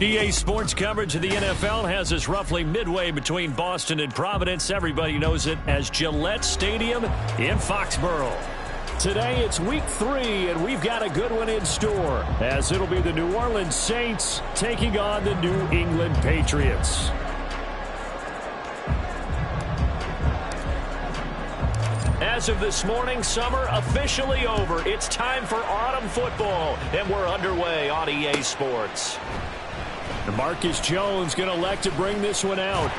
EA Sports coverage of the NFL has us roughly midway between Boston and Providence. Everybody knows it as Gillette Stadium in Foxborough. Today it's week 3, and we've got a good one in store, as it'll be the New Orleans Saints taking on the New England Patriots. As of this morning, summer officially over. It's time for autumn football, and we're underway on EA Sports. Marcus Jones going to elect to bring this one out.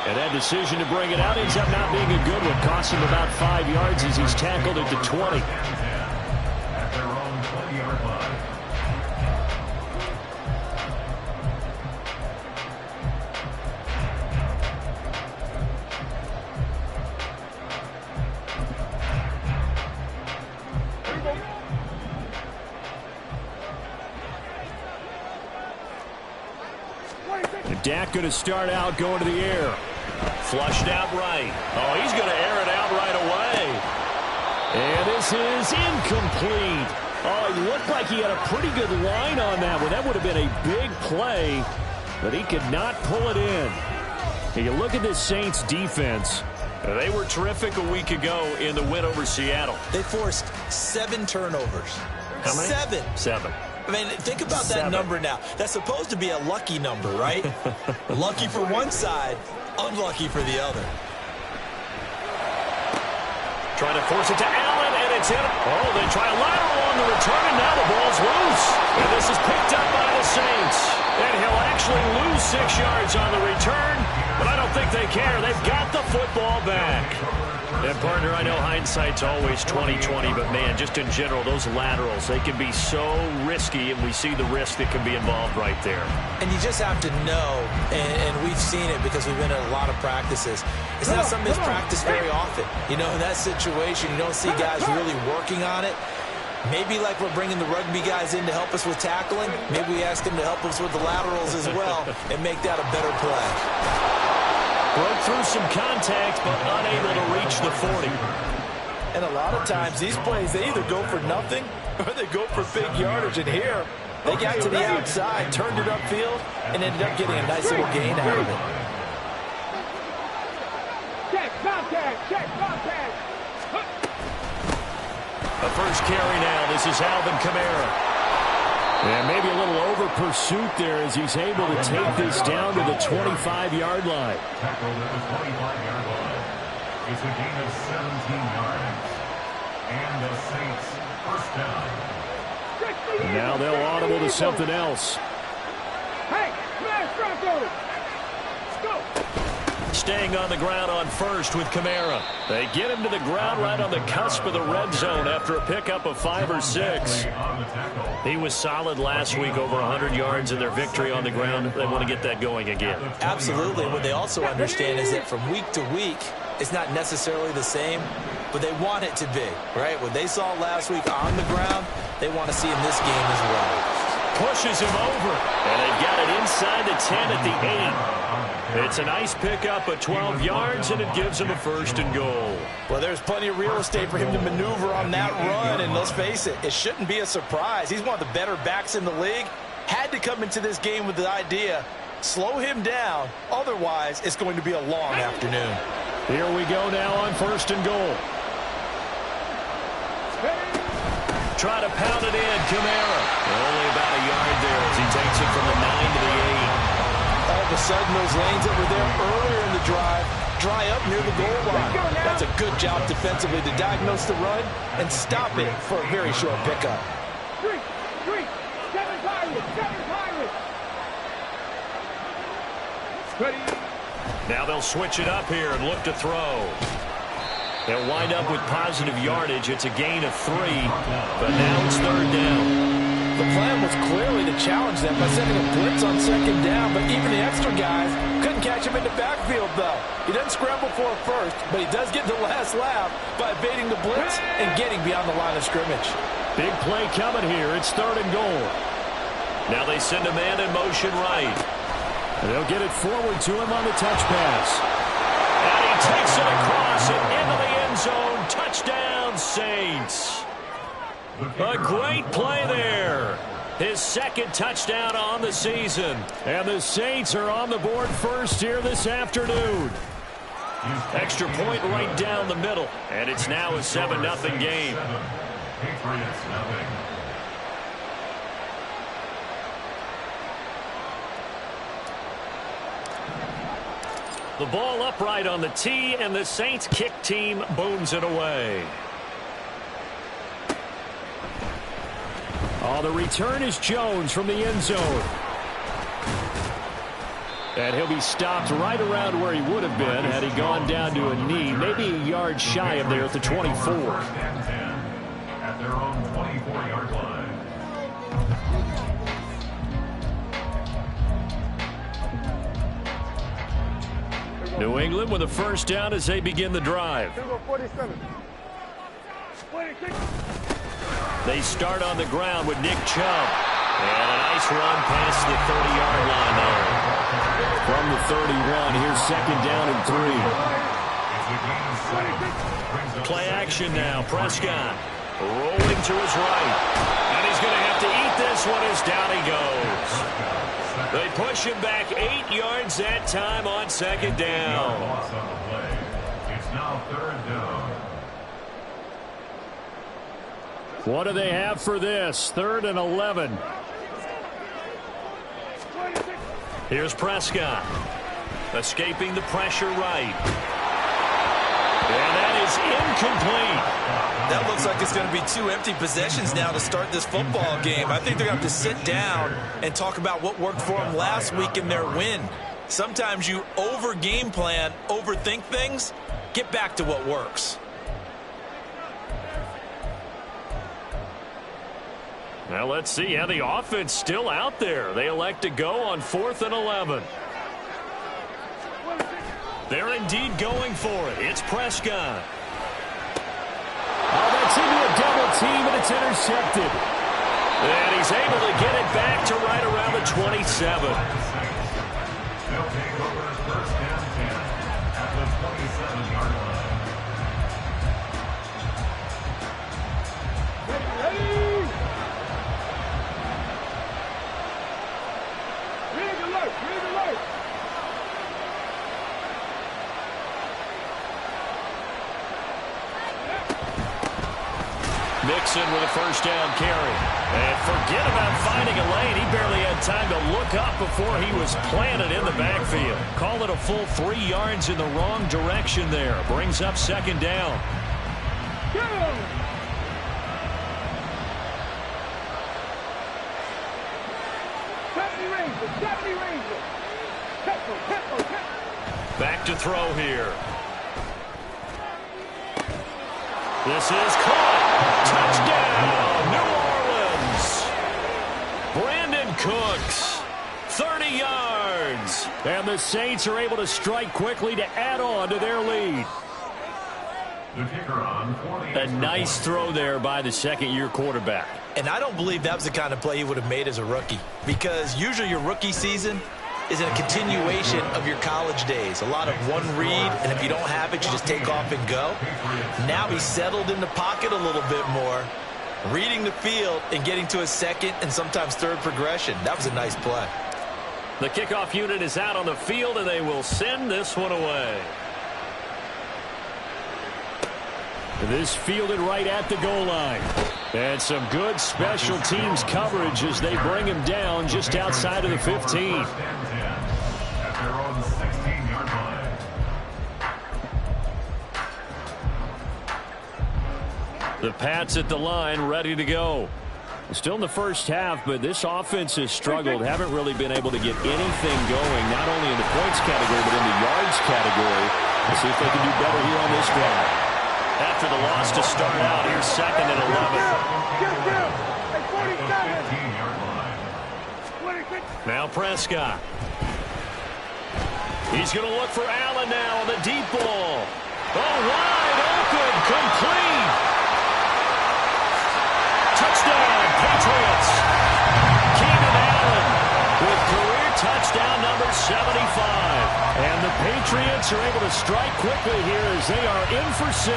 And that decision to bring it out ends up not being a good one. Cost him about 5 yards as he's tackled at the 20. At their own 20-yard line. Dak going to start out going to the air. Flushed out right. Oh, he's going to air it out right away. And this is incomplete. Oh, it looked like he had a pretty good line on that one. That would have been a big play, but he could not pull it in. And you look at this Saints defense. They were terrific a week ago in the win over Seattle. They forced 7 turnovers. How many? 7. I mean, think about that number now. That's supposed to be a lucky number, right? Lucky for one side, unlucky for the other. Trying to force it to Allen, and it's in. Oh, they try a lateral on the return, and now the ball's loose. And this is picked up by the Saints. And he'll actually lose 6 yards on the return, but I don't think they care. They've got the football back. And, partner, I know hindsight's always 20/20, but, man, just in general, those laterals, they can be so risky, and we see the risk that can be involved right there. And you just have to know, and we've seen it because we've been at a lot of practices. It's not something that's practiced very often. You know, in that situation, you don't see guys really working on it. Maybe like we're bringing the rugby guys in to help us with tackling, maybe we ask them to help us with the laterals as well and make that a better play. Broke through some contact, but unable to reach the 40. And a lot of times, these plays, they either go for nothing or they go for big yardage. And here, they got to the outside, turned it upfield, and ended up getting a nice little gain out of it. Check contact. The first carry now. This is Alvin Kamara. And maybe a little over pursuit there as he's able to take this down to the 25-yard line. Tackled at the 25-yard line. It's a gain of 17 yards. And the Saints first down. And now they'll audible to something else. Hey, smash Bronco! Go! Staying on the ground on first with Kamara. They get him to the ground right on the cusp of the red zone after a pickup of 5 or 6. He was solid last week, over 100 yards in their victory on the ground. They want to get that going again. Absolutely. What they also understand is that from week to week, it's not necessarily the same, but they want it to be, right? What they saw last week on the ground, they want to see in this game as well. Pushes him over, and they've got it inside the 10 at the 8. It's a nice pickup of 12 yards, and it gives him a 1st and goal. Well, there's plenty of real estate for him to maneuver on that run, and let's face it, it shouldn't be a surprise. He's one of the better backs in the league. Had to come into this game with the idea, slow him down, otherwise it's going to be a long afternoon. Here we go now on 1st and goal. Try to pound it in, Kamara. Only about a yard there as he takes it from the 9 to the 8. All of a sudden, those lanes that were there earlier in the drive dry up near the goal line. That's a good job defensively to diagnose the run and stop it for a very short pickup. 3, 7 Pirates. Ready. Now they'll switch it up here and look to throw. They'll wind up with positive yardage. It's a gain of 3, but now it's 3rd down. The plan was clearly to challenge them by sending a blitz on 2nd down, but even the extra guys couldn't catch him in the backfield, though. He doesn't scramble for a first, but he does get the last laugh by evading the blitz and getting beyond the line of scrimmage. Big play coming here. It's 3rd and goal. Now they send a man in motion right. And they'll get it forward to him on the touch pass. And he takes it across and into the end zone. Touchdown, Saints. A great play there. His second touchdown on the season. And the Saints are on the board first here this afternoon. Extra point right down the middle. And it's now a 7-0 game. Patriots nothing. The ball upright on the tee, and the Saints kick team booms it away. Oh, the return is Jones from the end zone. And he'll be stopped right around where he would have been had he gone down to a knee, maybe a yard shy of there at the 24. At their own 24-yard line. New England with a first down as they begin the drive. 47. They start on the ground with Nick Chubb. And a nice run past the 30-yard line there. From the 31, here's second down and 3. Play action now. Prescott rolling to his right. And he's going to have to eat this one as down he goes. They push him back 8 yards that time on second down. It's now third down. What do they have for this? 3rd and 11. Here's Prescott. Escaping the pressure right. And that is incomplete. That looks like it's going to be 2 empty possessions now to start this football game. I think they're going to have to sit down and talk about what worked for them last week in their win. Sometimes you over-game plan, overthink things. Get back to what works. Now let's see how the offense still out there. They elect to go on 4th and 11. They're indeed going for it. It's Prescott. Oh, that's into a double team, and it's intercepted. And he's able to get it back to right around the 27. They'll take over first and 10 at the 27-yard line. Read alert! Read alert! Mixon with a first down carry. And forget about finding a lane. He barely had time to look up before he was planted in the backfield. Call it a full 3 yards in the wrong direction there. Brings up second down. Go! 70 Rangers! 70 Rangers! Tempo, tempo, tempo! Back to throw here. This is caught. Touchdown, New Orleans. Brandon Cooks, 30 yards. And the Saints are able to strike quickly to add on to their lead. The kicker on for the A nice throw there by the second-year quarterback. And I don't believe that was the kind of play he would have made as a rookie, because usually your rookie season is a continuation of your college days. A lot of one read, and if you don't have it, you just take off and go. Now he's settled in the pocket a little bit more, reading the field and getting to a second and sometimes third progression. That was a nice play. The kickoff unit is out on the field, and they will send this one away. This fielded right at the goal line. And some good special teams coverage as they bring him down just outside of the 15. at their own 16-yard line. The Pats at the line, ready to go. Still in the first half, but this offense has struggled. Haven't really been able to get anything going, not only in the points category, but in the yards category. Let's see if they can do better here on this drive. After the loss to start out, here's second and 11. Now Prescott. He's going to look for Allen now on the deep ball. Oh, wide open, complete. Touchdown, Patriots. Keenan Allen with career touchdown number 75. And the Patriots are able to strike quickly here as they are in for 6.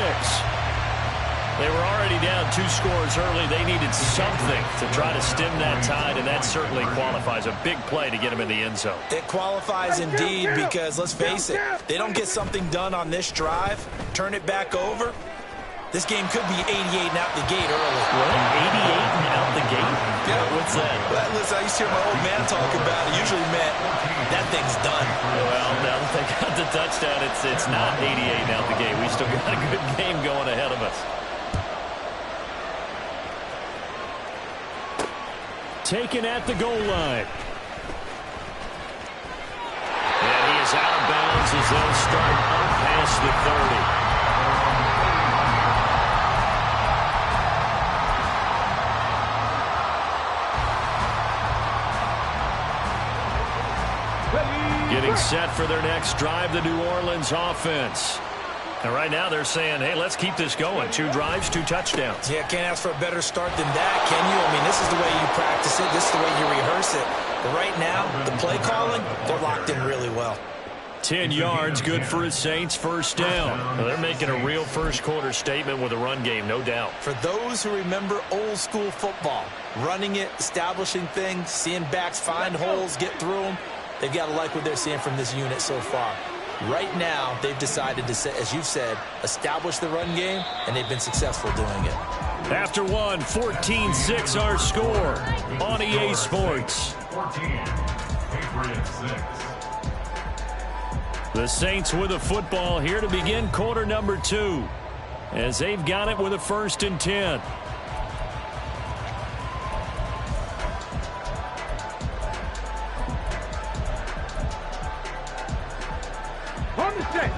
They were already down 2 scores early. They needed something to try to stem that tide, and that certainly qualifies. A big play to get them in the end zone. It qualifies indeed because, let's face it, they don't get something done on this drive, turn it back over. This game could be 88 and out the gate early. What? 88 and out the gate? Yeah. What's that? Well, listen, I used to hear my old man talk about it. Usually meant that thing's done. Well, now that they got the touchdown, it's not 88 and out the gate. We still got a good game going ahead of us. Taken at the goal line. And he is out of bounds as they'll start up past the 30. Getting set for their next drive, the New Orleans offense. And right now they're saying, hey, let's keep this going. 2 drives, 2 touchdowns. Yeah, can't ask for a better start than that, can you? I mean, this is the way you practice it. This is the way you rehearse it. But right now, the play calling, they're locked in really well. 10 yards, good for his Saints, first down. Well, they're making a real first-quarter statement with a run game, no doubt. For those who remember old-school football, running it, establishing things, seeing backs find holes, get through them, they've got to like what they're seeing from this unit so far. Right now, they've decided to, as you've said, establish the run game, and they've been successful doing it. After one, 14-6 our score on EA Sports. 14, Patriots 6. The Saints with the football here to begin quarter number 2, as they've got it with a 1st and 10. On the set.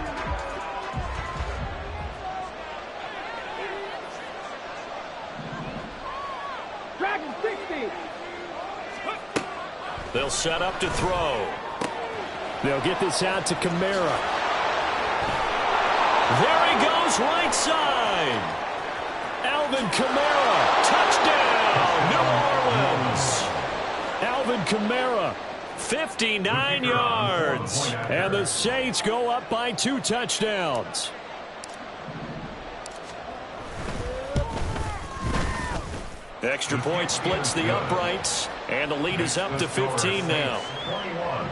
Dragon 60. They'll set up to throw. They'll get this out to Kamara. There he goes, right side. Alvin Kamara, touchdown, New Orleans. Alvin Kamara, 59 yards. And the Saints go up by 2 touchdowns. Extra point splits the uprights, and the lead is up to 15 now. 21,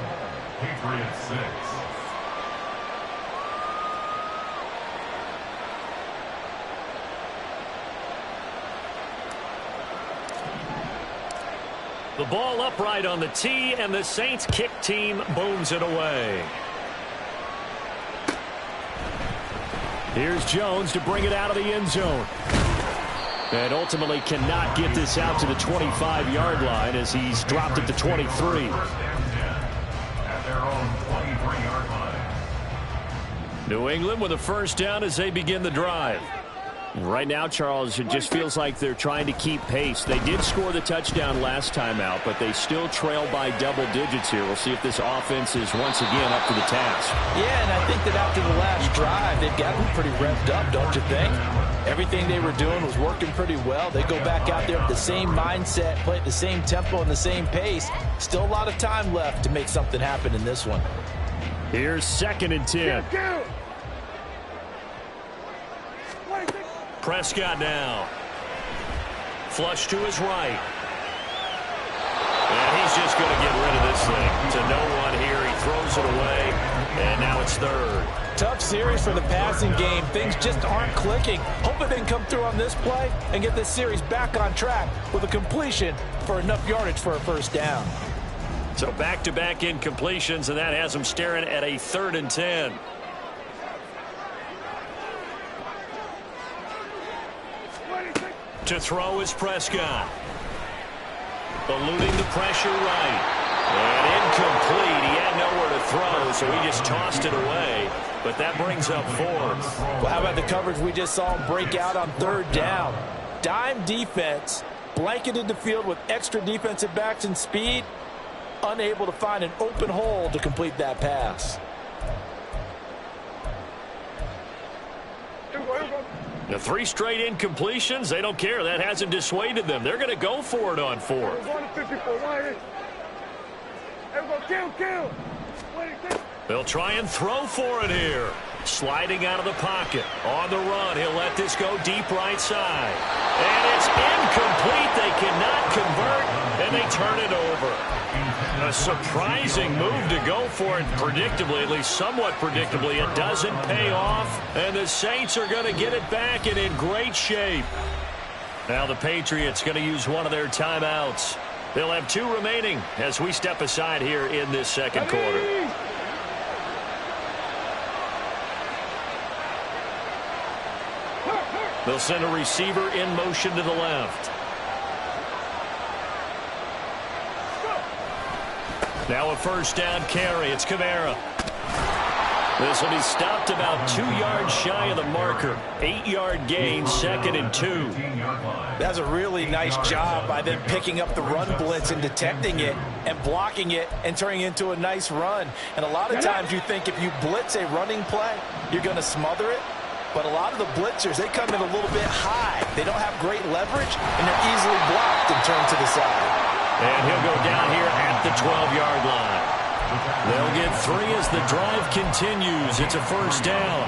Patriots 6. The ball upright on the tee, and the Saints kick team booms it away. Here's Jones to bring it out of the end zone. And ultimately cannot get this out to the 25-yard line as he's dropped it to 23. First and 10 at their own 23-yard line. New England with a first down as they begin the drive. Right now, Charles, it just feels like they're trying to keep pace. They did score the touchdown last time out, but they still trail by double digits here. We'll see if this offense is once again up to the task. Yeah, and I think that after the last drive, they've got them pretty revved up, don't you think? Everything they were doing was working pretty well. They go back out there with the same mindset, play at the same tempo and the same pace. Still a lot of time left to make something happen in this one. Here's 2nd and 10. Prescott now. Flush to his right. And he's just going to get rid of this thing to no one here. He throws it away, and now it's 3rd. Tough series for the passing game. Things just aren't clicking. Hoping they can come through on this play and get this series back on track with a completion for enough yardage for a first down. So back-to-back incompletions, and that has them staring at a 3rd and 10. To throw is Prescott. Eluding the pressure right. And incomplete. He had nowhere to throw, so he just tossed it away. But that brings up 4th. Well, how about the coverage we just saw him break out on 3rd down? Dime defense, blanketed the field with extra defensive backs and speed, unable to find an open hole to complete that pass. The 3 straight incompletions, they don't care. That hasn't dissuaded them. They're going to go for it on 4th. They'll try and throw for it here. Sliding out of the pocket. On the run, he'll let this go deep right side. And it's incomplete. They cannot convert, and they turn it over. A surprising move to go for it predictably, at least somewhat predictably. It doesn't pay off, and the Saints are going to get it back and in great shape. Now the Patriots going to use one of their timeouts. They'll have 2 remaining as we step aside here in this second quarter. They'll send a receiver in motion to the left. Now a first down carry. It's Kamara. This will be stopped about 2 yards shy of the marker. 8-yard gain, 2nd and 2. That's a really nice job by them picking up the run blitz and detecting it and blocking it and turning it into a nice run. And a lot of times you think if you blitz a running play, you're going to smother it. But a lot of the blitzers, they come in a little bit high. They don't have great leverage, and they're easily blocked and turned to the side. And he'll go down here at the 12-yard line. They'll get 3 as the drive continues. It's a first down.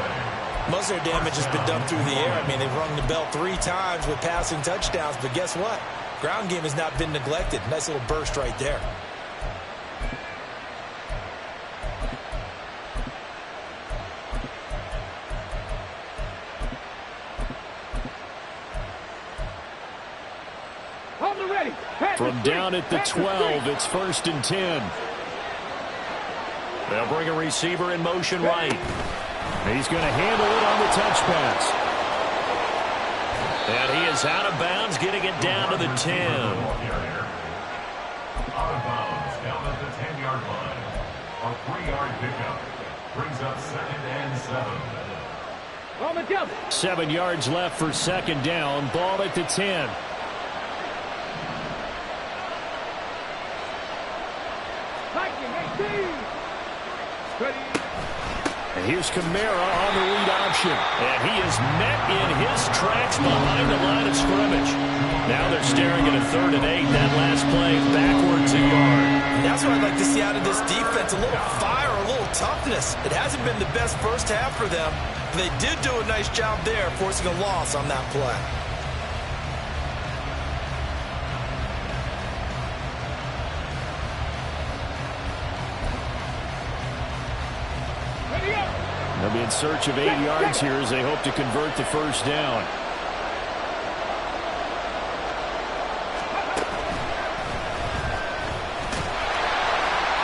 Most of their damage has been done through the air. I mean, they've rung the bell 3 times with passing touchdowns, but guess what? Ground game has not been neglected. Nice little burst right there. From down at the 12, it's 1st and 10. They'll bring a receiver in motion right. He's going to handle it on the touch pass. And he is out of bounds, getting it down to the 10. Out of bounds, down at the 10-yard line. A 3-yard pickup brings up 2nd and 7. 7 yards left for 2nd down. Ball at the 10. And here's Kamara on the read option. And he is met in his tracks behind the line of scrimmage. Now they're staring at a 3rd and 8. That last play backwards a yard. And that's what I'd like to see out of this defense. A little fire, a little toughness. It hasn't been the best first half for them. But they did do a nice job there, forcing a loss on that play. They'll be in search of 8 yards here as they hope to convert the first down.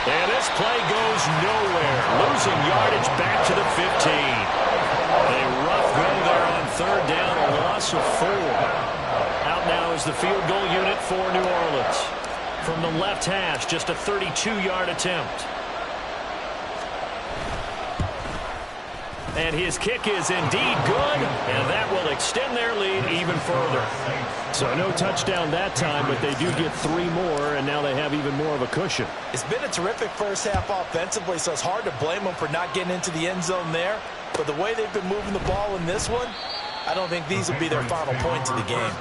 And this play goes nowhere. Losing yardage back to the 15. A rough go there on 3rd down, a loss of 4. Out now is the field goal unit for New Orleans. From the left hash, just a 32-yard attempt. And his kick is indeed good, and that will extend their lead even further. So no touchdown that time, but they do get 3 more, and now they have even more of a cushion. It's been a terrific first half offensively, so it's hard to blame them for not getting into the end zone there. But the way they've been moving the ball in this one, I don't think these will be their final points of the game.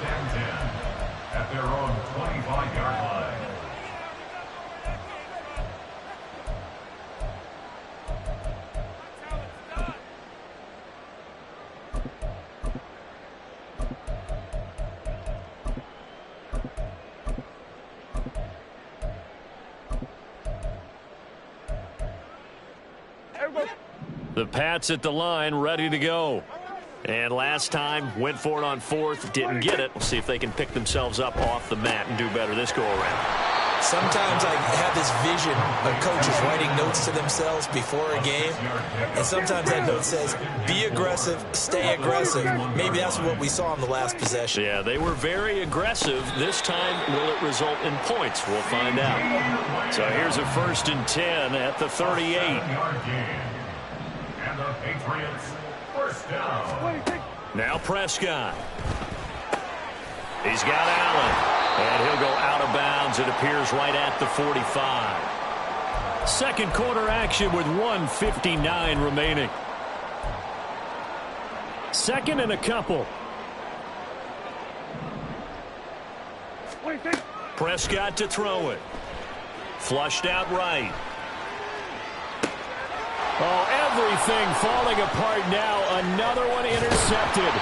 At their own 25-yard line. The Pats at the line, ready to go. And last time, went for it on 4th, didn't get it. We'll see if they can pick themselves up off the mat and do better this go-around. Sometimes I have this vision of coaches writing notes to themselves before a game, and sometimes that note says, be aggressive, stay aggressive. Maybe that's what we saw in the last possession. Yeah, they were very aggressive. This time, will it result in points? We'll find out. So here's a 1st and 10 at the 38. And the Patriots first down. Now Prescott. He's got Allen. And he'll go out of bounds. It appears right at the 45. Second quarter action with 1:59 remaining. 2nd and a couple. Prescott to throw it. Flushed out right. Oh, everything falling apart now. Another one intercepted.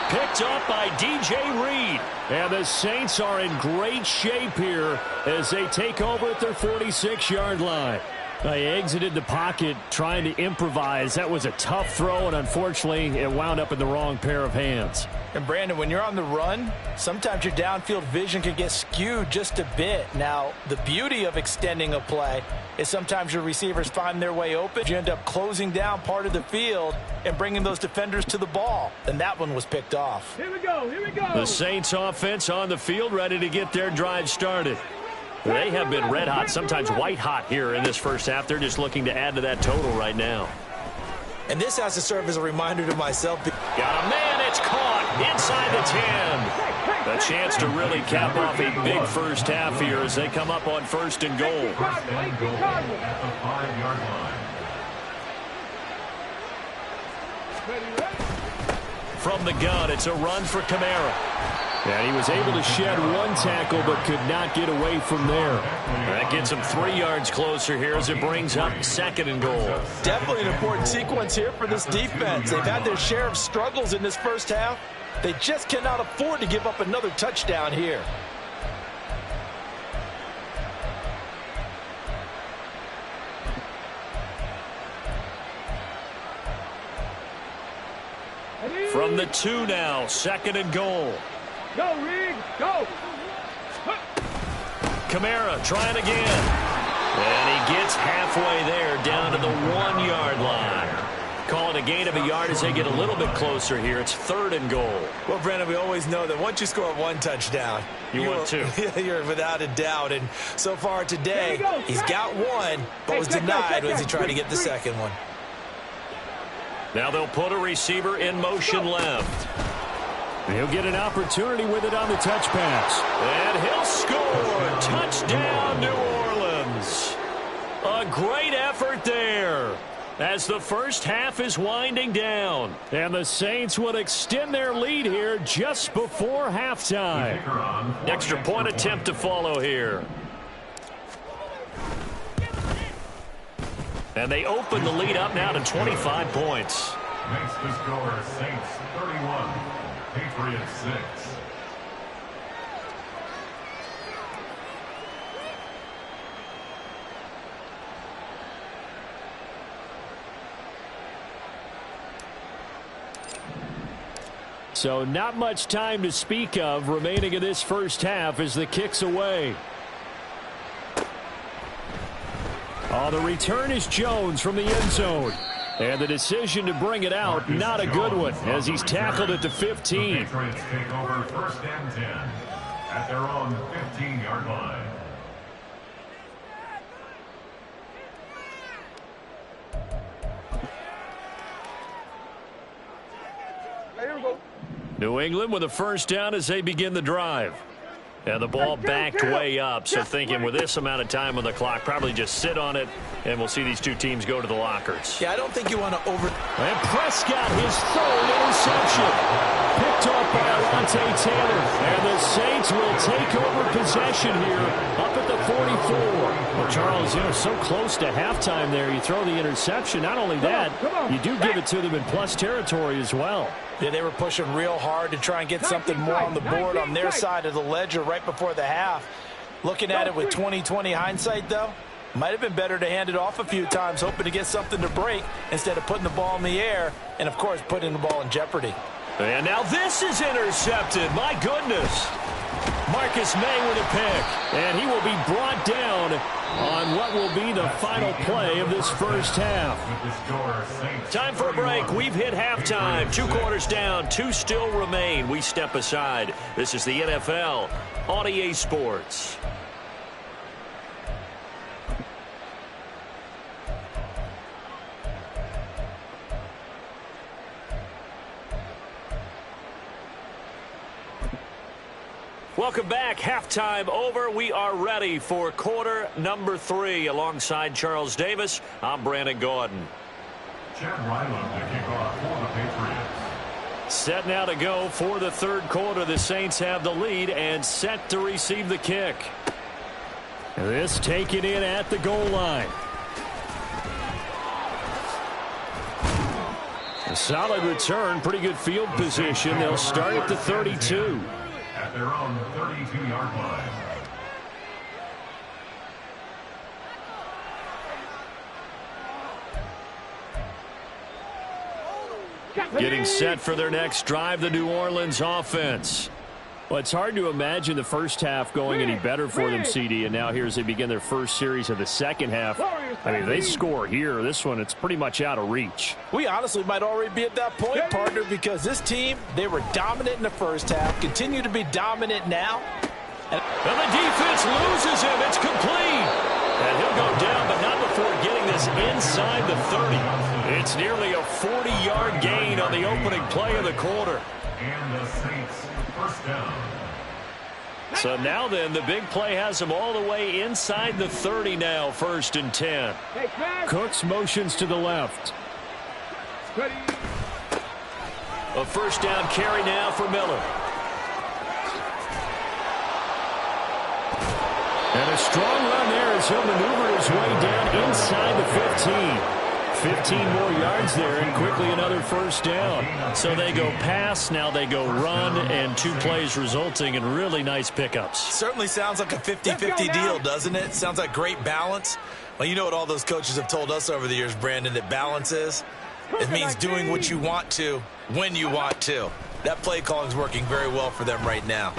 Picked up by DJ Reed. And the Saints are in great shape here as they take over at their 46-yard line. They exited the pocket trying to improvise. That was a tough throw, and unfortunately, it wound up in the wrong pair of hands. And, Brandon, when you're on the run, sometimes your downfield vision can get skewed just a bit. Now, the beauty of extending a play is sometimes your receivers find their way open. You end up closing down part of the field and bringing those defenders to the ball. And that one was picked off. Here we go. Here we go. The Saints offense on the field ready to get their drive started. They have been red hot, sometimes white hot here in this first half. They're just looking to add to that total right now. And this has to serve as a reminder to myself. Got a man, it's caught inside the 10. A chance to really cap off a big first half here as they come up on 1st and goal. First and goal at the 5-yard line. From the gun, it's a run for Kamara. And he was able to shed one tackle but could not get away from there. That gets him 3 yards closer here as it brings up 2nd and goal. Definitely an important sequence here for this defense. They've had their share of struggles in this first half. They just cannot afford to give up another touchdown here. From the 2 now, 2nd and goal. Go, Reed. Go. Kamara trying again. And he gets halfway there down to the 1-yard line. Call it a gain of a yard as they get a little bit closer here. It's 3rd and goal. Well, Brandon, we always know that once you score one touchdown, you want two. You're without a doubt. And so far today, he's got one, but was denied as he tried to get the second one. Now they'll put a receiver in motion left. He'll get an opportunity with it on the touch pass. And he'll score. Touchdown, New Orleans. A great effort there as the first half is winding down. And the Saints will extend their lead here just before halftime. Extra point attempt to follow here. And they open the lead up now to 25 points. Makes the score Saints 31, Patriots 6. So not much time to speak of remaining in this first half as the kick's away. Oh, the return is Jones from the end zone. And the decision to bring it out, not a good one, as he's tackled at the 15. The Patriots take over 1st and 10 at their own 15-yard line. Here we go. New England with a first down as they begin the drive. And the ball backed way up, so thinking with this amount of time on the clock, probably just sit on it, and we'll see these two teams go to the lockers. Yeah, I don't think you want to And Prescott, his 3rd interception. Picked off by Alontae Taylor. And the Saints will take over possession here up at the 44. Well, Charles, so close to halftime there. You throw the interception. Not only that, you do give it to them in plus territory as well. Yeah, they were pushing real hard to try and get something more on the board on their side of the ledger right before the half. Looking at it with 20/20 hindsight, though, might have been better to hand it off a few times, hoping to get something to break instead of putting the ball in the air and, of course, putting the ball in jeopardy. And now this is intercepted. My goodness. Marcus May with a pick. And he will be brought down on what will be the final play of this first half. Time for a break. We've hit halftime. 2 quarters down. 2 still remain. We step aside. This is the NFL on EA Sports. Welcome back. Halftime over. We are ready for quarter number 3. Alongside Charles Davis, I'm Brandon Gaudin. Chad Ryland to kick off for the Patriots. Set now to go for the 3rd quarter. The Saints have the lead and set to receive the kick. This taken in at the goal line. A solid return, pretty good field position. They'll start at the 32. At their own 32-yard line. Getting set for their next drive, the New Orleans offense. Well, it's hard to imagine the first half going any better for them, CD, and now here as they begin their first series of the second half. I mean, they score here. This one, it's pretty much out of reach. We honestly might already be at that point, partner, because this team, they were dominant in the first half, continue to be dominant now. And the defense loses him. It's complete. And he'll go down, but not before getting this inside the 30. It's nearly a 40-yard gain on the opening play of the quarter. And the Saints first down. So now then, the big play has them all the way inside the 30 now, 1st and 10. Cooks motions to the left. A first down carry now for Miller. And a strong run there as he'll maneuver his way down inside the 15. 15 more yards there, and quickly another first down. So they go pass, now they go run, and 2 plays resulting in really nice pickups. Certainly sounds like a 50-50 deal, doesn't it? Sounds like great balance. Well, you know what all those coaches have told us over the years, Brandon, that balance is? It means doing what you want to, when you want to. That play calling is working very well for them right now.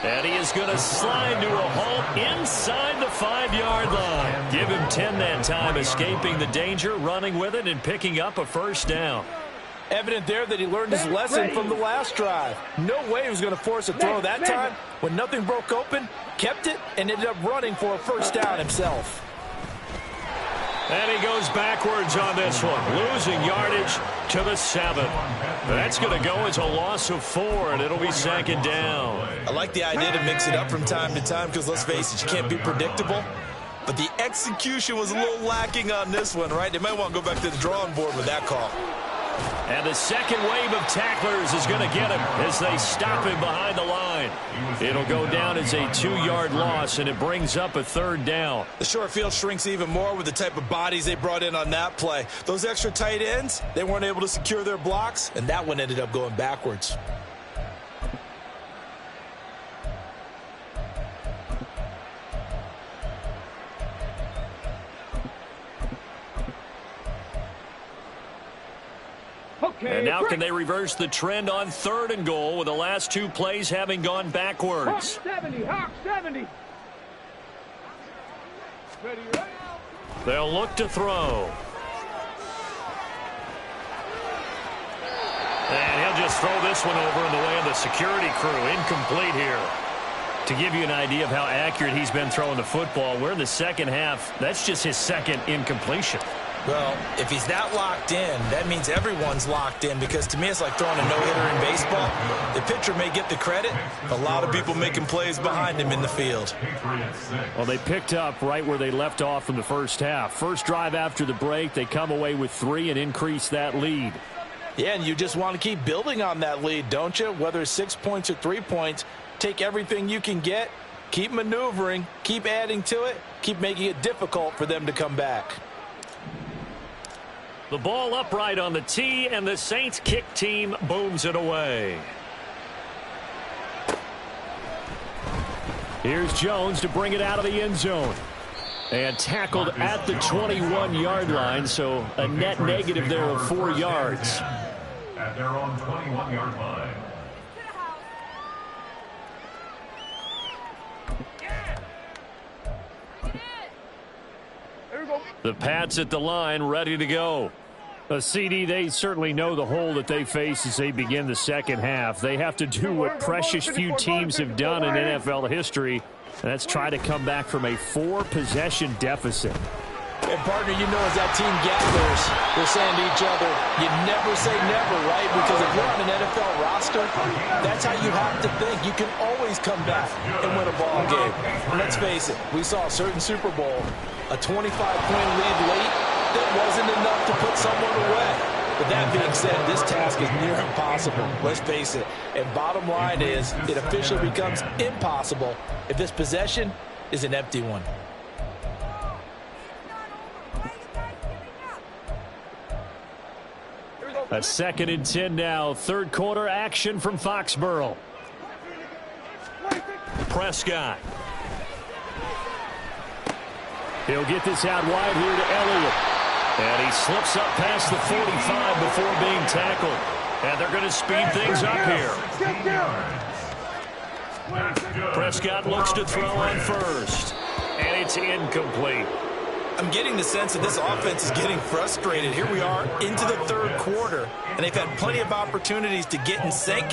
And he is going to slide to a halt inside the 5-yard line. Give him 10 that time, escaping the danger, running with it, and picking up a first down. Evident there that he learned his lesson from the last drive. No way he was going to force a throw that time. When nothing broke open, kept it, and ended up running for a first down himself. And he goes backwards on this one, losing yardage to the 7. That's going to go as a loss of 4, and it'll be 2nd down. I like the idea to mix it up from time to time because, let's face it, you can't be predictable. But the execution was a little lacking on this one, right? They might want to go back to the drawing board with that call. And the second wave of tacklers is going to get him as they stop him behind the line. It'll go down as a 2-yard loss, and it brings up a 3rd down. The short field shrinks even more with the type of bodies they brought in on that play. Those extra tight ends, they weren't able to secure their blocks, and that one ended up going backwards. And now can they reverse the trend on 3rd and goal with the last 2 plays having gone backwards? Hawk 70, Hawk 70. Ready. They'll look to throw. And he'll just throw this one over in the way of the security crew. Incomplete here. To give you an idea of how accurate he's been throwing the football, we're in the second half. That's just his 2nd incompletion. Well, if he's that locked in, that means everyone's locked in, because to me it's like throwing a no-hitter in baseball. The pitcher may get the credit. A lot of people making plays behind him in the field. Well, they picked up right where they left off in the first half. First drive after the break, they come away with 3 and increase that lead. Yeah, and you just want to keep building on that lead, don't you? Whether it's 6 points or 3 points, take everything you can get, keep maneuvering, keep adding to it, keep making it difficult for them to come back. The ball upright on the tee, and the Saints kick team booms it away. Here's Jones to bring it out of the end zone. And tackled at the 21-yard line, so a net negative there of 4 yards. At their own 21-yard line. The Pats at the line, ready to go. A CD, they certainly know the hole that they face as they begin the second half. They have to do what precious few teams have done in NFL history, and that's try to come back from a 4-possession deficit. And, partner, you know as that team gathers, they're saying to each other, you never say never, right? Because if you're on an NFL roster, that's how you have to think. You can always come back and win a ball game. And let's face it, we saw a certain Super Bowl, a 25-point lead late that wasn't enough to put someone away. But that being said, this task is near impossible. Let's face it. And bottom line is, it officially becomes impossible if this possession is an empty one. A 2nd and 10 now. Third quarter action from Foxborough. Prescott. He'll get this out wide here to Elliott. And he slips up past the 45 before being tackled. And they're going to speed things up here. Prescott looks to throw on first. And it's incomplete. I'm getting the sense that this offense is getting frustrated. Here we are into the third quarter, and they've had plenty of opportunities to get in sync.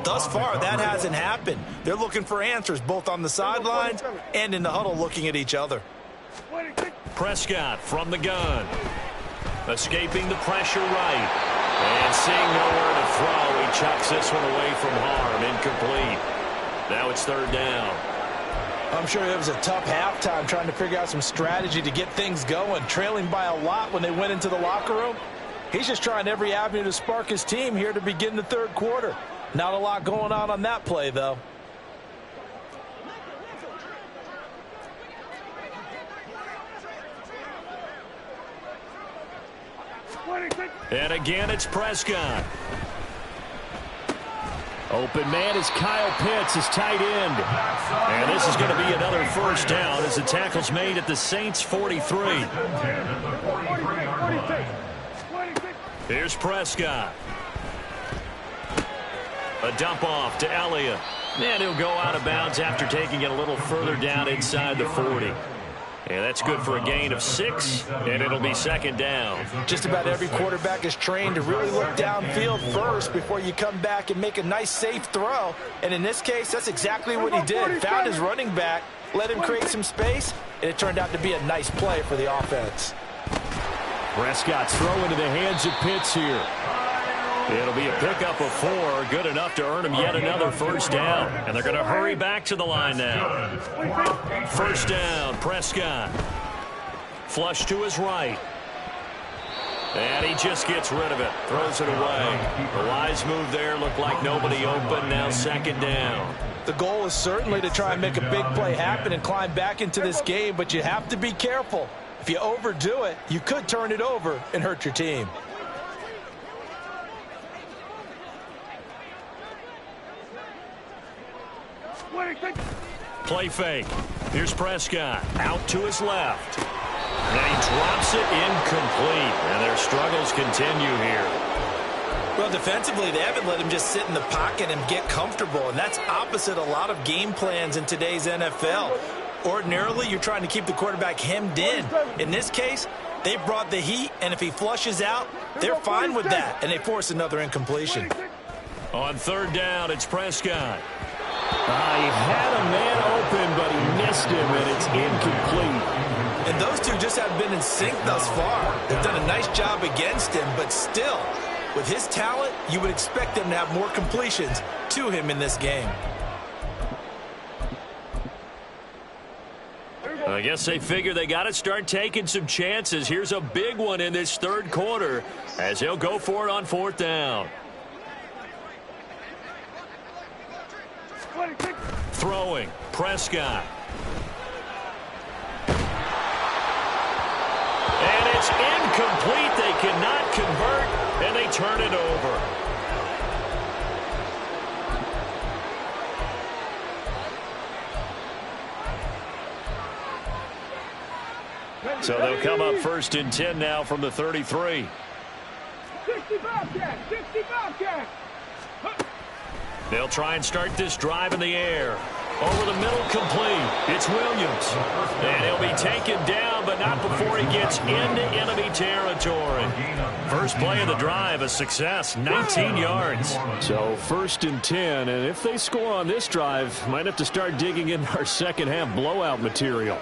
Thus far, that hasn't happened. They're looking for answers both on the sidelines and in the huddle looking at each other. Prescott from the gun. Escaping the pressure right. And seeing nowhere to throw, he chucks this one away from harm. Incomplete. Now it's third down. I'm sure it was a tough halftime trying to figure out some strategy to get things going, trailing by a lot when they went into the locker room. He's just trying every avenue to spark his team here to begin the third quarter. Not a lot going on that play, though. And again, it's Prescott. Open man is Kyle Pitts, his tight end. And this is going to be another first down as the tackle's made at the Saints' 43. Here's Prescott. A dump off to Elliott. And he'll go out of bounds after taking it a little further down inside the 40. And that's good for a gain of 6, and it'll be second down. Just about every quarterback is trained to really look downfield first before you come back and make a nice, safe throw. And in this case, that's exactly what he did. Found his running back, let him create some space, and it turned out to be a nice play for the offense. Prescott's throw into the hands of Pitts here. It'll be a pickup of 4, good enough to earn him yet another first down. And they're going to hurry back to the line now. First down, Prescott. Flush to his right. And he just gets rid of it, throws it away. A wise move there, looked like nobody open, now second down. The goal is certainly to try and make a big play happen and climb back into this game, but you have to be careful. If you overdo it, you could turn it over and hurt your team. Play fake. Here's Prescott. Out to his left. And he drops it incomplete. And their struggles continue here. Well, defensively, they haven't let him just sit in the pocket and get comfortable. And that's opposite a lot of game plans in today's NFL. Ordinarily, you're trying to keep the quarterback hemmed in. In this case, they brought the heat. And if he flushes out, they're fine with that. And they force another incompletion. On third down, it's Prescott. He had a man open, but he missed him, and it's incomplete. And those two just haven't been in sync thus far. They've done a nice job against him, but still, with his talent, you would expect them to have more completions to him in this game. I guess they figure they got to start taking some chances. Here's a big one in this third quarter as he'll go for it on fourth down. Throwing, Prescott. And it's incomplete. They cannot convert, and they turn it over. So they'll come up first and 10 now from the 33. 60 Bobcat, 60 Bobcat. They'll try and start this drive in the air. Over the middle, complete. It's Williams. And he'll be taken down, but not before he gets into enemy territory. First play of the drive, a success, 19 yards. So first and 10, and if they score on this drive, might have to start digging in our second half blowout material.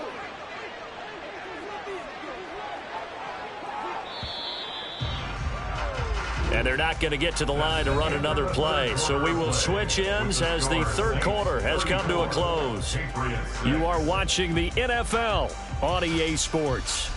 And they're not going to get to the line to run another play. So we will switch ends as the third quarter has come to a close. You are watching the NFL on EA Sports.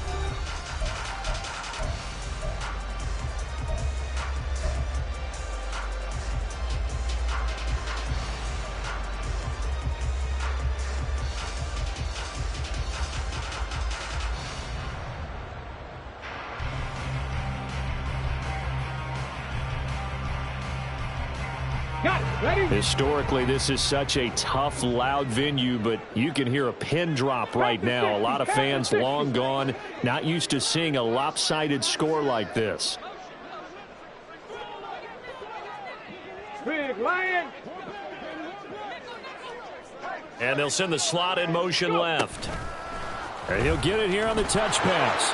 Got it. Ready? Historically, this is such a tough, loud venue, but you can hear a pin drop right now. A lot of fans long gone, not used to seeing a lopsided score like this. Big Lion. And they'll send the slot in motion left. And he'll get it here on the touch pass.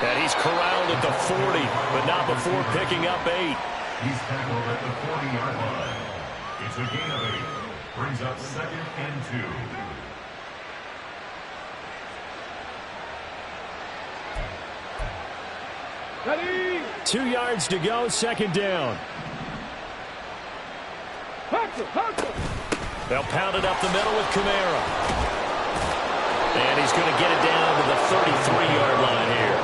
And he's corralled at the 40, but not before picking up 8. He's tackled at the 40-yard line. It's a gain of 8. Brings up 2nd and 2. Ready? 2 yards to go, 2nd down. Hustle. They'll pound it up the middle with Kamara. And he's going to get it down to the 33-yard line here.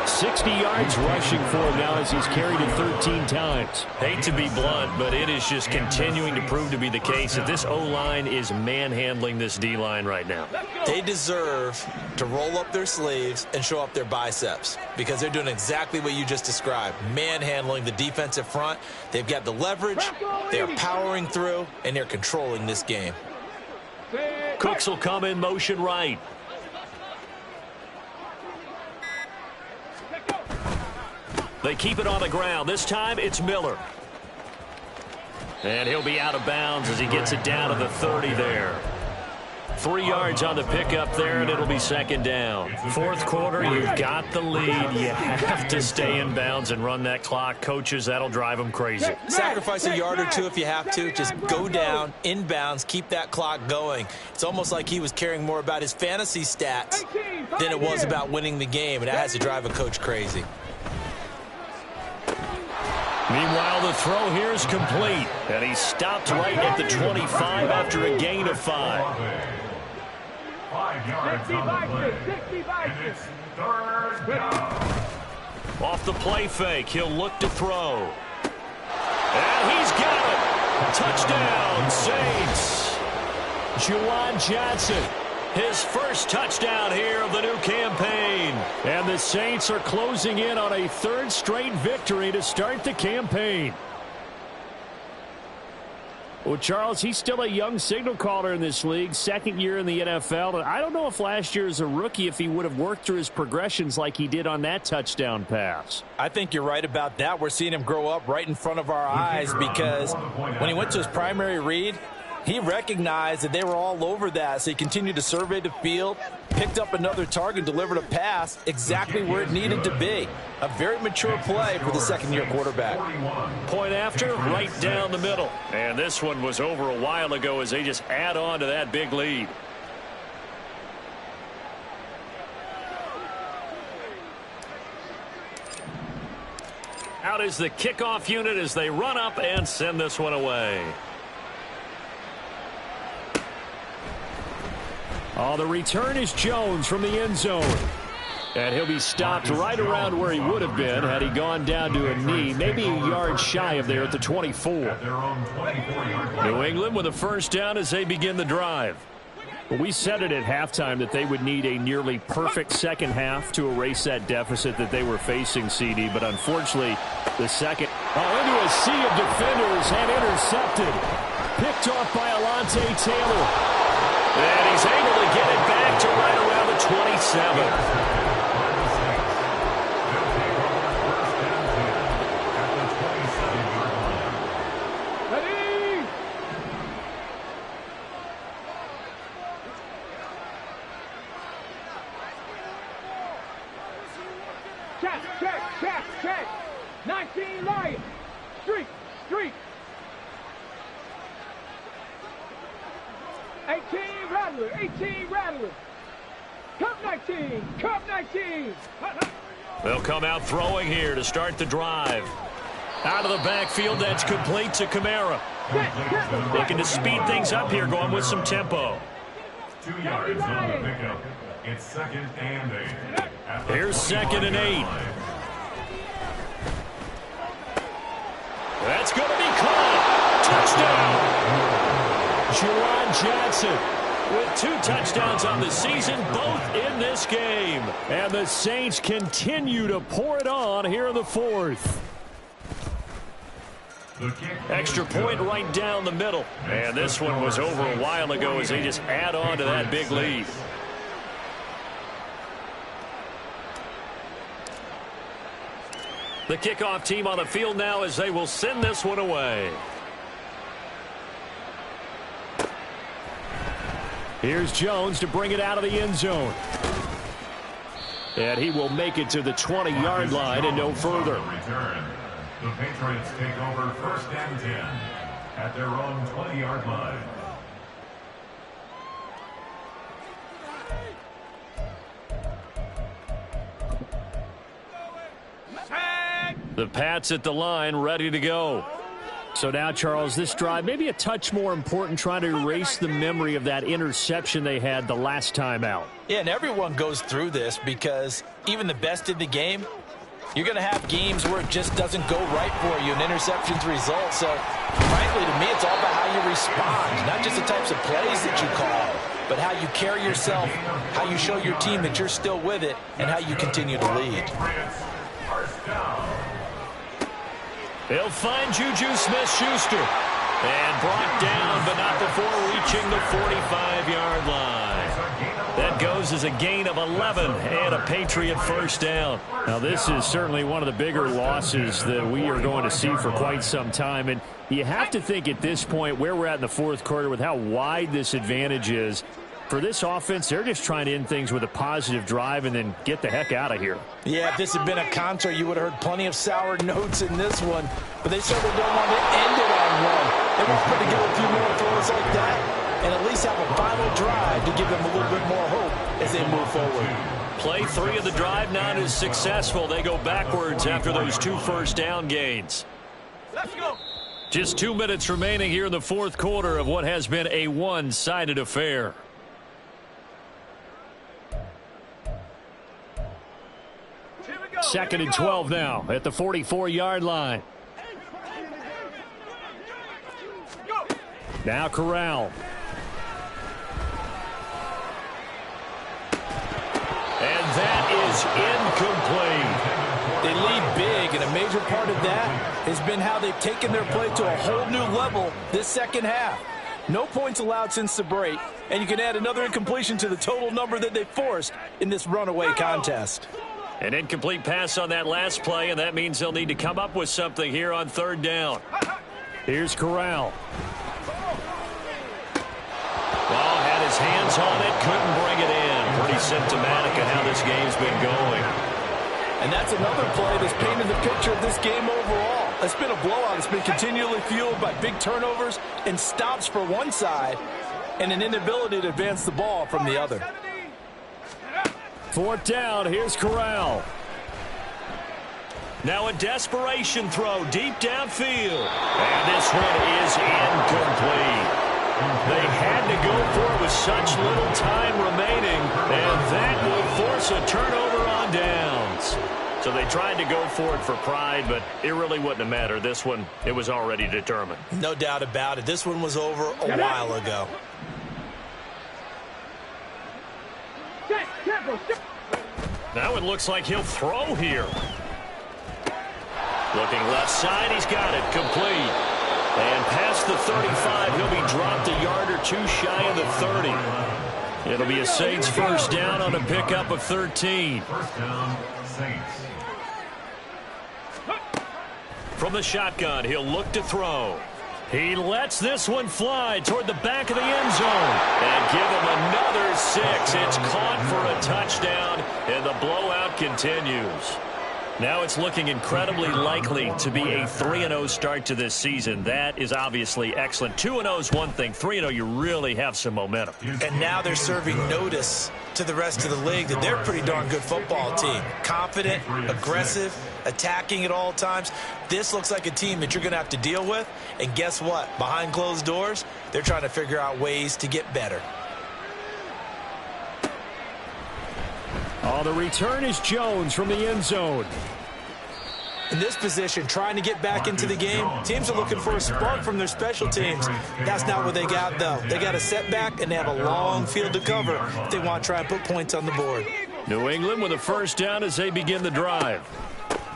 60 yards rushing for him now as he's carried it 13 times. Hate to be blunt, but it is just continuing to prove to be the case that this O-line is manhandling this D-line right now. They deserve to roll up their sleeves and show up their biceps because they're doing exactly what you just described, manhandling the defensive front. They've got the leverage, they're powering through, and they're controlling this game. Cooks will come in motion right. They keep it on the ground. This time it's Miller. And he'll be out of bounds as he gets it down to the 30 there. 3 yards on the pickup there, and it'll be 2nd down. 4th quarter, you've got the lead. You have to stay in bounds and run that clock. Coaches, that'll drive them crazy. Sacrifice a yard or two if you have to. Just go down, inbounds, keep that clock going. It's almost like he was caring more about his fantasy stats than it was about winning the game, and that has to drive a coach crazy. Meanwhile, the throw here is complete, and he stopped right at the 25 after a gain of 5. 5 yards on the play. And it's 3rd down. Off the play fake, he'll look to throw. And he's got it. Touchdown, Saints. Juwan Johnson, his first touchdown here of the new campaign. And the Saints are closing in on a 3rd straight victory to start the campaign. Well, Charles, he's still a young signal caller in this league, 2nd year in the NFL. And I don't know if last year as a rookie, if he would have worked through his progressions like he did on that touchdown pass. I think you're right about that. We're seeing him grow up right in front of our eyes because when he went to his primary read, he recognized that they were all over that, so he continued to survey the field, picked up another target, delivered a pass exactly where it needed to be. A very mature play for the 2nd-year quarterback. Point after, right down the middle. And this one was over a while ago as they just add on to that big lead. Out is the kickoff unit as they run up and send this one away. Oh, the return is Jones from the end zone. And he'll be stopped right around where he would have been had he gone down to a knee, maybe a yard shy of there at the 24. New England with a 1st down as they begin the drive. Well, we said it at halftime that they would need a nearly perfect second half to erase that deficit that they were facing, CD. But unfortunately, the second, into a sea of defenders and intercepted. Picked off by Alontae Taylor. And he's able to get it back to right around the 27. Ready? Check. 19 Lions. Street. 18 Rattler. Cup 19. They'll come out throwing here to start the drive. Out of the backfield, that's complete to Kamara. Looking to speed things up here, going with some tempo. 2 yards on the pickup. It's 2nd and 8. Here's 2nd and 8. That's going to be caught. Touchdown. Juwan Johnson with 2 touchdowns on the season, both in this game. And the Saints continue to pour it on here in the 4th. Extra point right down the middle. And this one was over a while ago as they just add on to that big lead. The kickoff team on the field now as they will send this one away. Here's Jones to bring it out of the end zone. And he will make it to the 20-yard line and no further. The Patriots take over 1st and 10 at their own 20-yard line. The Pats at the line, ready to go. So now, Charles, this drive maybe a touch more important, trying to erase the memory of that interception they had the last time out. Yeah, and everyone goes through this because even the best in the game, you're going to have games where it just doesn't go right for you and interceptions result. So, frankly, to me, it's all about how you respond, not just the types of plays that you call, but how you carry yourself, how you show your team that you're still with it, and how you continue to lead. They'll find Juju Smith-Schuster. And brought down, but not before reaching the 45-yard line. That goes as a gain of 11 and a Patriot first down. Now, this is certainly one of the bigger losses that we are going to see for quite some time. And you have to think at this point where we're at in the fourth quarter with how wide this advantage is. For this offense, they're just trying to end things with a positive drive and then get the heck out of here. Yeah, if this had been a concert, you would have heard plenty of sour notes in this one. But they certainly don't want to end it on one. They want to get a few more throws like that and at least have a final drive to give them a little bit more hope as they move forward. Play 3 of the drive not as successful. They go backwards after those 2 first down gains. Let's go. Just 2 minutes remaining here in the fourth quarter of what has been a one-sided affair. Second and 12 now at the 44-yard line. Now Corral. And that is incomplete. They lead big, and a major part of that has been how they've taken their play to a whole new level this second half. No points allowed since the break, and you can add another incompletion to the total number that they forced in this runaway contest. An incomplete pass on that last play, and that means they'll need to come up with something here on third down. Here's Corral. Well, had his hands on it, couldn't bring it in. Pretty symptomatic of how this game's been going. And that's another play that's painted the picture of this game overall. It's been a blowout. It's been continually fueled by big turnovers and stops for one side and an inability to advance the ball from the other. Fourth down, here's Corral. Now a desperation throw deep downfield. And this one is incomplete. They had to go for it with such little time remaining, and that will force a turnover on downs. So they tried to go for it for pride, but it really wouldn't have mattered. This one, it was already determined. No doubt about it. This one was over a while ago. Now it looks like he'll throw here. Looking left side, he's got it, complete. And past the 35, he'll be dropped a yard or two shy of the 30. It'll be a Saints first down on a pickup of 13. First down, Saints. From the shotgun, he'll look to throw. He lets this one fly toward the back of the end zone. And give him another 6. It's caught for a touchdown, and the blowout continues. Now it's looking incredibly likely to be a 3-0 start to this season. That is obviously excellent. 2-0 is one thing. 3-0, you really have some momentum. And now they're serving notice to the rest of the league that they're a pretty darn good football team. Confident, aggressive, attacking at all times. This looks like a team that you're going to have to deal with. And guess what? Behind closed doors, they're trying to figure out ways to get better. Oh, the return is Jones from the end zone. In this position, trying to get back into the game, teams are looking for a spark from their special teams. That's not what they got, though. They got a setback, and they have a long field to cover if they want to try and put points on the board. New England with a first down as they begin the drive.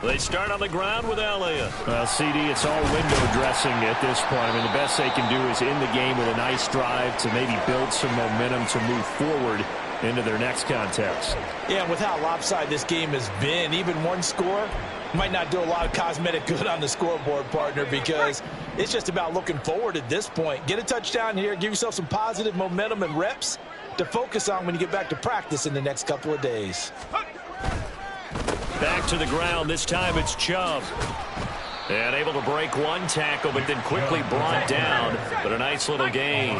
They start on the ground with Elliott. Well, CD, it's all window dressing at this point. I mean, the best they can do is in the game with a nice drive to maybe build some momentum to move forward into their next contest. Yeah, and with how lopsided this game has been, even one score might not do a lot of cosmetic good on the scoreboard, partner, because it's just about looking forward at this point. Get a touchdown here, give yourself some positive momentum and reps to focus on when you get back to practice in the next couple of days. Back to the ground. This time it's Chubb. And able to break one tackle, but then quickly brought down. But a nice little gain.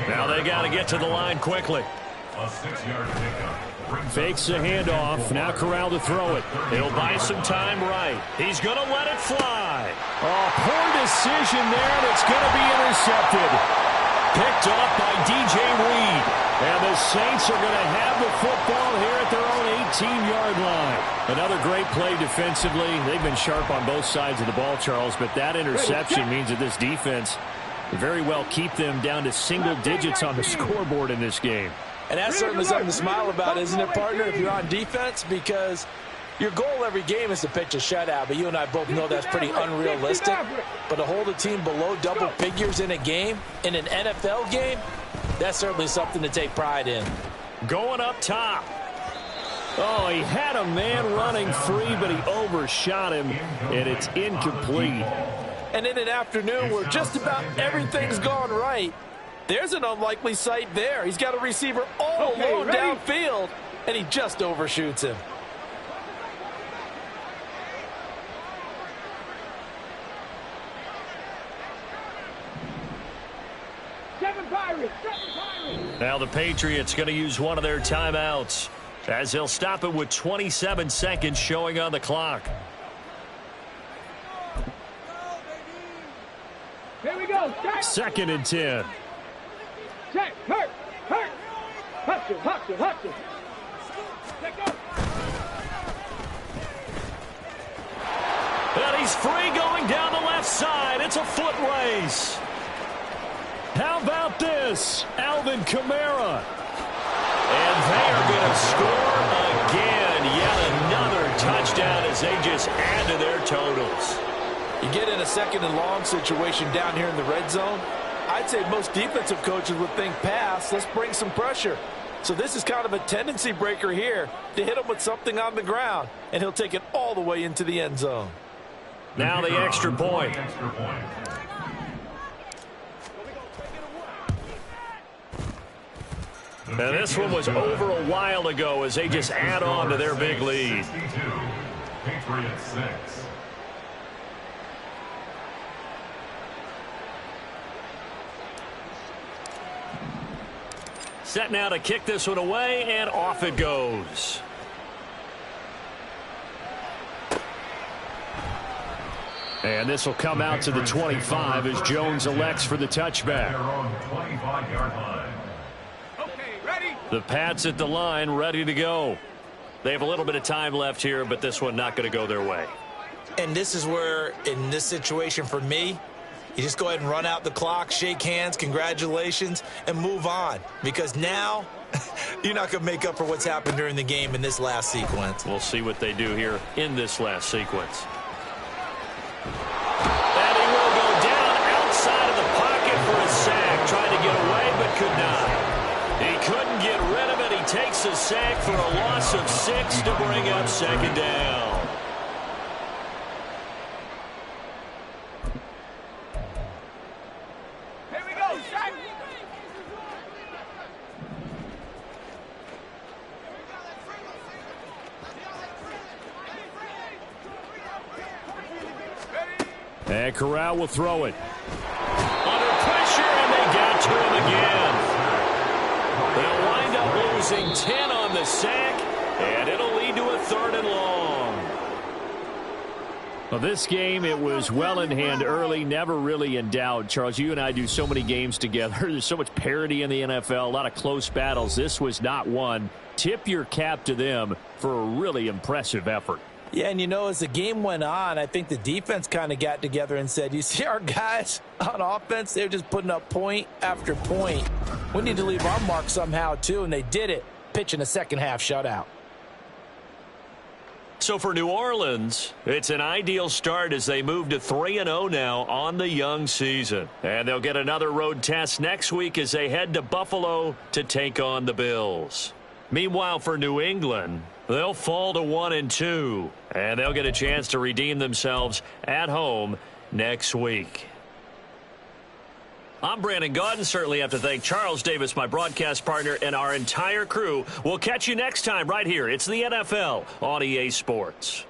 Now they got to get to the line quickly. A 6-yard pickup. Fakes the handoff. Now Corral to throw it. He'll buy some time right. He's going to let it fly. Oh, poor decision there, and it's going to be intercepted. Picked up by DJ Reed. And the Saints are going to have the football here at their own 18-yard line. Another great play defensively. They've been sharp on both sides of the ball, Charles, but that interception means that this defense will very well keep them down to single digits on the scoreboard in this game. And that's certainly something to smile about, isn't it, partner, if you're on defense? Because your goal every game is to pitch a shutout, but you and I both know that's pretty unrealistic. But to hold a team below double figures in a game, in an NFL game, that's certainly something to take pride in. Going up top. Oh, he had a man running free, but he overshot him, and it's incomplete. And in an afternoon where just about everything's gone right, there's an unlikely sight there. He's got a receiver all alone downfield, and he just overshoots him. Now the Patriots going to use one of their timeouts as they'll stop it with 27 seconds showing on the clock. Here we go. Second and 10. Check. Hurt. Hustle. Let go. And he's free going down the left side. It's a foot race. How about this? Alvin Kamara. And they are going to score again. Yet another touchdown as they just add to their totals. You get in a second and long situation down here in the red zone, I'd say most defensive coaches would think pass, let's bring some pressure. So this is kind of a tendency breaker here to hit him with something on the ground, and he'll take it all the way into the end zone. Now the extra point. And this one was over a while ago as they just add on to their big lead. Patriots 6. Set now to kick this one away, and off it goes. And this will come out to the 25 as Jones elects for the touchback. They're on the 25-yard line. The Pats at the line, ready to go. They have a little bit of time left here, but this one not going to go their way. And this is where, in this situation for me, you just go ahead and run out the clock, shake hands, congratulations, and move on. Because now, you're not going to make up for what's happened during the game in this last sequence. We'll see what they do here in this last sequence. And he will go down outside of the pocket for a sack. Tried to get away, but could not. He couldn't get rid of it. He takes a sack for a loss of 6 to bring up second down. Here we go. Shaq. And Corral will throw it. Under pressure, and they got to him again. They'll wind up losing 10 on the sack, and it'll lead to a 3rd and long. Well, this game, it was well in hand early, never really in doubt. Charles, you and I do so many games together. There's so much parity in the NFL, a lot of close battles. This was not one. Tip your cap to them for a really impressive effort. Yeah, and you know, as the game went on, I think the defense kind of got together and said, you see our guys on offense, they're just putting up point after point. We need to leave our mark somehow, too, and they did it, pitching a second-half shutout. So for New Orleans, it's an ideal start as they move to 3-0 now on the young season. And they'll get another road test next week as they head to Buffalo to take on the Bills. Meanwhile, for New England, they'll fall to 1-2, and they'll get a chance to redeem themselves at home next week. I'm Brandon Gaudin. Certainly have to thank Charles Davis, my broadcast partner, and our entire crew. We'll catch you next time right here. It's the NFL on EA Sports.